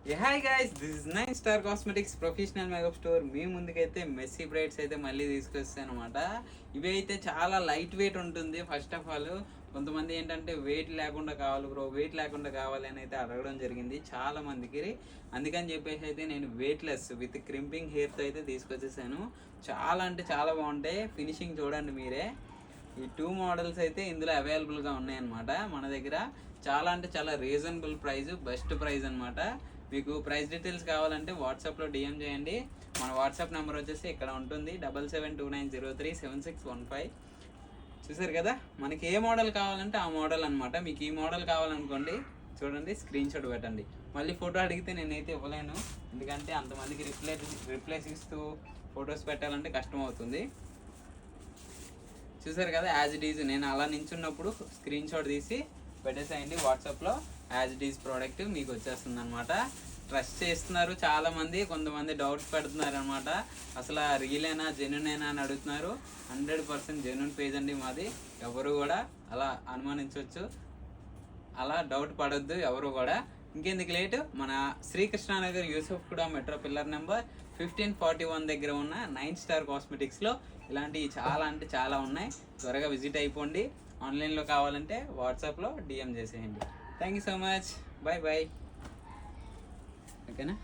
Hi guys, this is 9 star cosmetics professional makeup store. మీ ముందుకైతే messy brides అయితే మళ్ళీ తీసుకొస్తాను అనమాట. ఇవి అయితే చాలా లైట్ వెయిట్ ఉంటుంది. ఫస్ట్ ఆఫ్ ఆల్ కొంతమంది ఏంటంటే వెయిట్ లేకుండా కావాలి బ్రో, వెయిట్ లేకుండా కావాలి అని అయితే అడగడం జరిగింది చాలా మందికి. అందుకని చెప్పేసి అయితే నేను వెయిట్లెస్ విత్ క్రింపింగ్ హెయిర్తో అయితే తీసుకొచ్చేసాను. చాలా అంటే చాలా బాగుంటాయి. ఫినిషింగ్ చూడండి మీరే. ఈ 2 మోడల్స్ అయితే ఇందులో అవైలబుల్గా ఉన్నాయన్నమాట మన దగ్గర. చాలా అంటే చాలా రీజనబుల్ ప్రైస్, బెస్ట్ ప్రైస్ అనమాట. మీకు ప్రైస్ డీటెయిల్స్ కావాలంటే వాట్సాప్లో డిఎం చేయండి. మన వాట్సాప్ నెంబర్ వచ్చేసి ఇక్కడ ఉంటుంది, 7729037615. చూసారు కదా, మనకి ఏ మోడల్ కావాలంటే ఆ మోడల్ అనమాట. మీకు ఈ మోడల్ కావాలనుకోండి, చూడండి స్క్రీన్ షాట్ పెట్టండి. మళ్ళీ ఫోటో అడిగితే నేనైతే ఇవ్వలేను, ఎందుకంటే అంతమందికి రిప్లేస్ ఇస్తూ ఫొటోస్ పెట్టాలంటే కష్టం అవుతుంది. చూసారు కదా, యాజ్ ఇట్ ఈజ్ నేను అలా నించున్నప్పుడు స్క్రీన్ షాట్ తీసి పెట్టేసేయండి వాట్సాప్లో. యాజ్ ఇట్ ఈజ్ ప్రోడక్ట్ మీకు వచ్చేస్తుంది అనమాట. ట్రస్ట్ చేస్తున్నారు చాలామంది, కొంతమంది డౌట్స్ పెడుతున్నారు అనమాట. అసలు రియలేనా జెన్యునేనా అని అడుగుతున్నారు. 100% జెన్యున్ పేజ్ అండి మాది. ఎవరు కూడా అలా అనుమానించవచ్చు, అలా డౌట్ పడొద్దు ఎవరు కూడా. ఇంకెందుకు లేటు, మన శ్రీకృష్ణానగర్ యూసఫ్ కూడా మెట్రో పిల్లర్ నెంబర్ 1541 దగ్గర ఉన్న 9 స్టార్ కాస్మెటిక్స్లో ఇలాంటివి చాలా అంటే చాలా ఉన్నాయి. త్వరగా విజిట్ అయిపోండి. ఆన్లైన్లో కావాలంటే వాట్సాప్లో డిఎం చేసేయండి. Thank you so much, bye bye. ఓకేనా.